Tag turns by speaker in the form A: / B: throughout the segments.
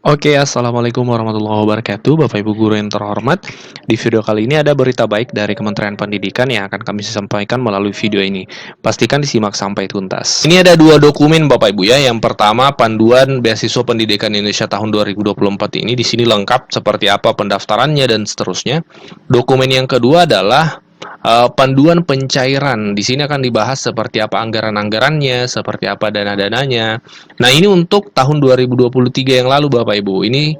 A: Oke, assalamualaikum warahmatullahi wabarakatuh, Bapak Ibu guru yang terhormat. Di video kali ini ada berita baik dari Kementerian Pendidikan yang akan kami sampaikan melalui video ini. Pastikan disimak sampai tuntas. Ini ada dua dokumen Bapak Ibu ya. Yang pertama, Panduan Beasiswa Pendidikan Indonesia tahun 2024 ini. Di sini lengkap seperti apa pendaftarannya dan seterusnya. Dokumen yang kedua adalah panduan pencairan. Di sini akan dibahas seperti apa anggaran-anggarannya, seperti apa dana-dananya. Nah, ini untuk tahun 2023 yang lalu Bapak Ibu. Ini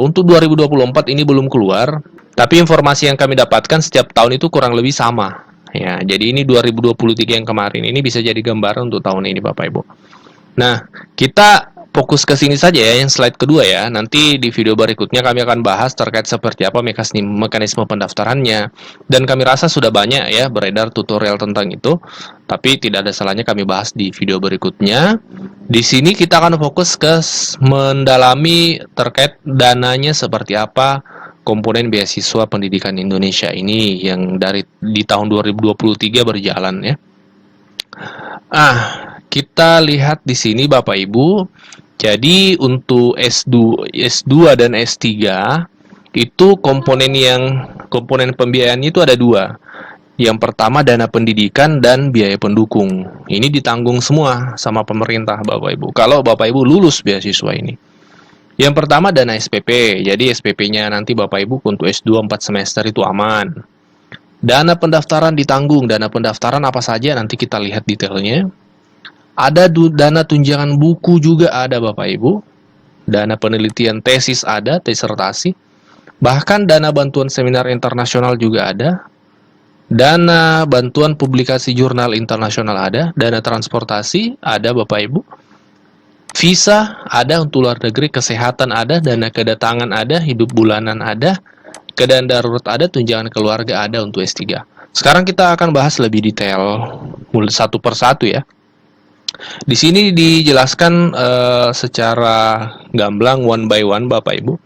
A: untuk 2024 ini belum keluar, tapi informasi yang kami dapatkan setiap tahun itu kurang lebih sama. Ya, jadi ini 2023 yang kemarin. Ini bisa jadi gambaran untuk tahun ini Bapak Ibu. Nah, kita fokus ke sini saja ya, yang slide kedua ya. Nanti di video berikutnya kami akan bahas terkait seperti apa mekanisme pendaftarannya. Dan kami rasa sudah banyak ya beredar tutorial tentang itu. Tapi tidak ada salahnya kami bahas di video berikutnya. Di sini kita akan fokus ke mendalami terkait dananya seperti apa komponen beasiswa pendidikan Indonesia ini yang di tahun 2023 berjalan ya. Kita lihat di sini Bapak Ibu. Jadi untuk S2 dan S3 itu komponen pembiayaannya itu ada dua. Yang pertama dana pendidikan dan biaya pendukung. Ini ditanggung semua sama pemerintah Bapak Ibu. Kalau Bapak Ibu lulus beasiswa ini. Yang pertama dana SPP. Jadi SPP-nya nanti Bapak Ibu untuk S2 4 semester itu aman. Dana pendaftaran ditanggung. Dana pendaftaran apa saja nanti kita lihat detailnya. Ada dana tunjangan buku juga ada Bapak Ibu. Dana penelitian tesis ada, disertasi. Bahkan dana bantuan seminar internasional juga ada. Dana bantuan publikasi jurnal internasional ada. Dana transportasi ada Bapak Ibu. Visa ada untuk luar negeri, kesehatan ada, dana kedatangan ada, hidup bulanan ada, keadaan darurat ada, tunjangan keluarga ada untuk S3. Sekarang kita akan bahas lebih detail satu persatu ya. Di sini dijelaskan secara gamblang one by one Bapak Ibu.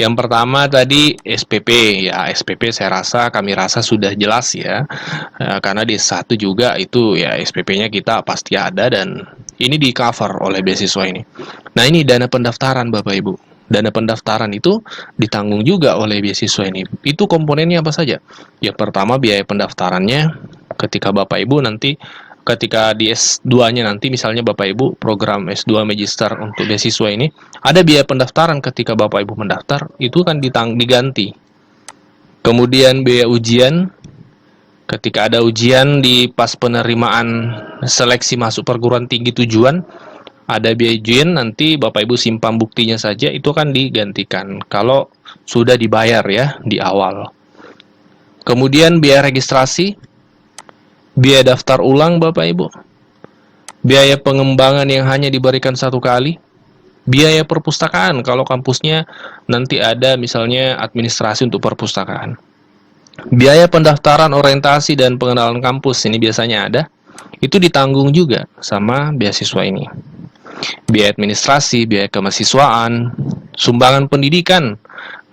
A: Yang pertama tadi SPP ya, SPP kami rasa sudah jelas ya. Karena di S1 juga itu ya SPP-nya kita pasti ada dan ini di cover oleh beasiswa ini. Nah, ini dana pendaftaran Bapak Ibu. Dana pendaftaran itu ditanggung juga oleh beasiswa ini. Itu komponennya apa saja? Yang pertama biaya pendaftarannya ketika Bapak Ibu nanti ketika di S2-nya nanti misalnya Bapak Ibu program S2 Magister untuk beasiswa ini ada biaya pendaftaran ketika Bapak Ibu mendaftar itu kan diganti. Kemudian biaya ujian ketika ada ujian di pas penerimaan seleksi masuk perguruan tinggi tujuan ada biaya ujian nanti Bapak Ibu simpan buktinya saja itu kan digantikan kalau sudah dibayar ya di awal. Kemudian biaya registrasi, biaya daftar ulang Bapak Ibu, biaya pengembangan yang hanya diberikan satu kali, biaya perpustakaan kalau kampusnya nanti ada misalnya administrasi untuk perpustakaan, biaya pendaftaran orientasi dan pengenalan kampus ini biasanya ada, itu ditanggung juga sama beasiswa ini. Biaya administrasi, biaya kemahasiswaan, sumbangan pendidikan.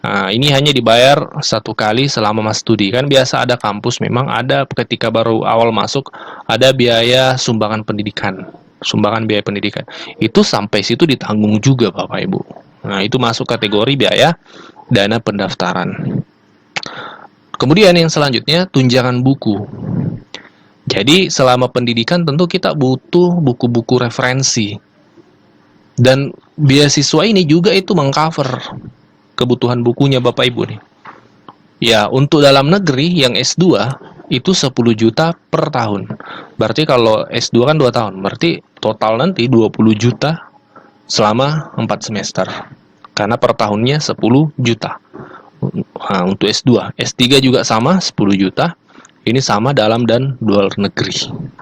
A: Nah, ini hanya dibayar satu kali selama masa studi. Kan biasa ada kampus memang ada ketika baru awal masuk ada biaya sumbangan pendidikan, sumbangan biaya pendidikan. Itu sampai situ ditanggung juga Bapak Ibu. Nah, itu masuk kategori biaya dana pendaftaran. Kemudian yang selanjutnya tunjangan buku. Jadi selama pendidikan tentu kita butuh buku-buku referensi. Dan beasiswa ini juga itu mengcover kebutuhan bukunya Bapak Ibu nih. Ya, untuk dalam negeri yang S2 itu 10 juta per tahun. Berarti kalau S2 kan 2 tahun, berarti total nanti 20 juta selama 4 semester. Karena per tahunnya 10 juta. Nah, untuk S2, S3 juga sama 10 juta. Ini sama dalam dan luar negeri.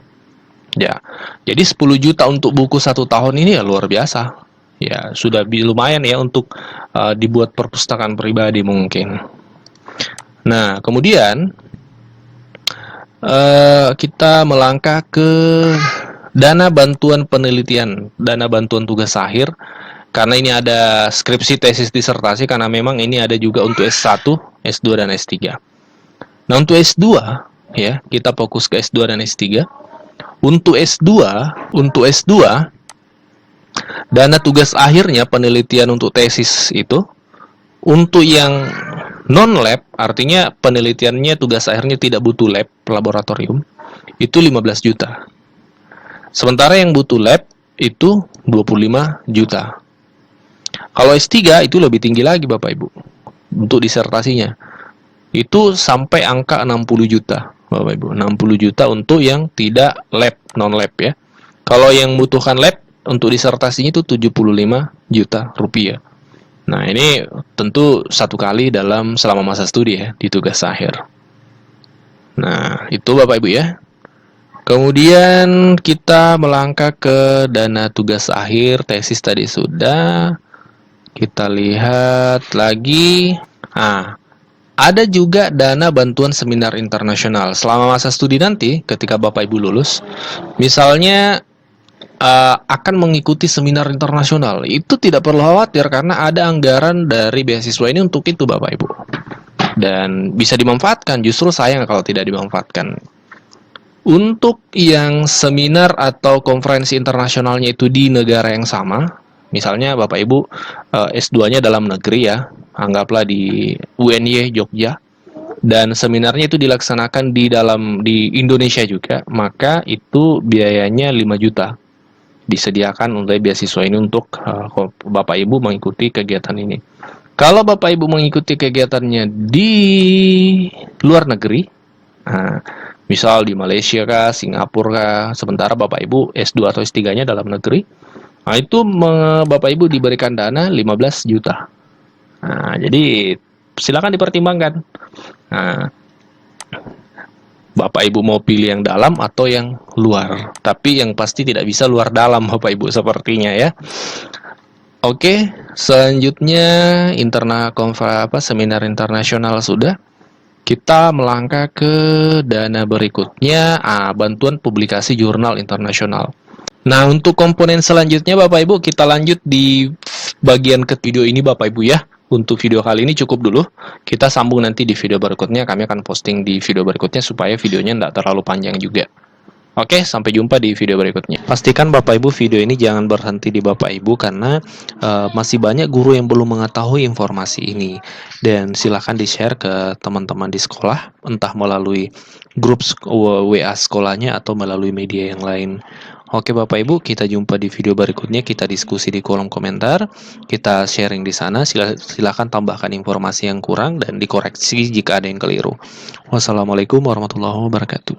A: Ya. Jadi 10 juta untuk buku 1 tahun ini ya luar biasa. Ya, sudah lumayan ya untuk dibuat perpustakaan pribadi mungkin. Nah, kemudian kita melangkah ke dana bantuan penelitian, dana bantuan tugas akhir. Karena ini ada skripsi, tesis, disertasi, karena memang ini ada juga untuk S1, S2, dan S3. Nah, untuk S2, ya, kita fokus ke S2 dan S3. Untuk S2, Dana tugas akhirnya penelitian untuk tesis itu, untuk yang non-lab, artinya penelitiannya tugas akhirnya tidak butuh lab, laboratorium, itu 15 juta. Sementara yang butuh lab itu 25 juta. Kalau S3 itu lebih tinggi lagi Bapak Ibu. Untuk disertasinya. Itu sampai angka 60 juta Bapak Ibu. 60 juta untuk yang tidak lab, non-lab ya. Kalau yang membutuhkan lab untuk disertasinya itu 75 juta rupiah. Nah, ini tentu satu kali dalam selama masa studi ya, di tugas akhir. Nah, itu Bapak Ibu ya. Kemudian kita melangkah ke dana tugas akhir, tesis tadi sudah. Kita lihat lagi. Nah, ada juga dana bantuan seminar internasional. Selama masa studi nanti, ketika Bapak Ibu lulus, misalnya akan mengikuti seminar internasional, itu tidak perlu khawatir karena ada anggaran dari beasiswa ini untuk itu Bapak Ibu. Dan bisa dimanfaatkan, justru sayang kalau tidak dimanfaatkan. Untuk yang seminar atau konferensi internasionalnya itu di negara yang sama, misalnya Bapak Ibu S2-nya dalam negeri ya, anggaplah di UNY Jogja, dan seminarnya itu dilaksanakan di Indonesia juga, maka itu biayanya 5 juta. Disediakan untuk beasiswa ini untuk Bapak Ibu mengikuti kegiatan ini. Kalau Bapak Ibu mengikuti kegiatannya di luar negeri, misal di Malaysia kah, Singapura kah, sementara Bapak Ibu S2 atau S3-nya dalam negeri, nah itu Bapak Ibu diberikan dana 15 juta. Nah, jadi silakan dipertimbangkan. Nah, Bapak Ibu mau pilih yang dalam atau yang luar. Tapi yang pasti tidak bisa luar dalam Bapak Ibu sepertinya ya. Oke, selanjutnya seminar internasional sudah. Kita melangkah ke dana berikutnya, bantuan publikasi jurnal internasional. Nah, untuk komponen selanjutnya Bapak Ibu, kita lanjut di bagian ke video ini Bapak Ibu ya. Untuk video kali ini cukup dulu. Kita sambung nanti di video berikutnya. Kami akan posting di video berikutnya supaya videonya tidak terlalu panjang juga. Oke, sampai jumpa di video berikutnya. Pastikan Bapak Ibu video ini jangan berhenti di Bapak Ibu karena masih banyak guru yang belum mengetahui informasi ini. Dan silakan di-share ke teman-teman di sekolah, entah melalui grup WA sekolahnya atau melalui media yang lain. Oke Bapak Ibu, kita jumpa di video berikutnya, kita diskusi di kolom komentar, kita sharing di sana, silakan tambahkan informasi yang kurang dan dikoreksi jika ada yang keliru. Wassalamualaikum warahmatullahi wabarakatuh.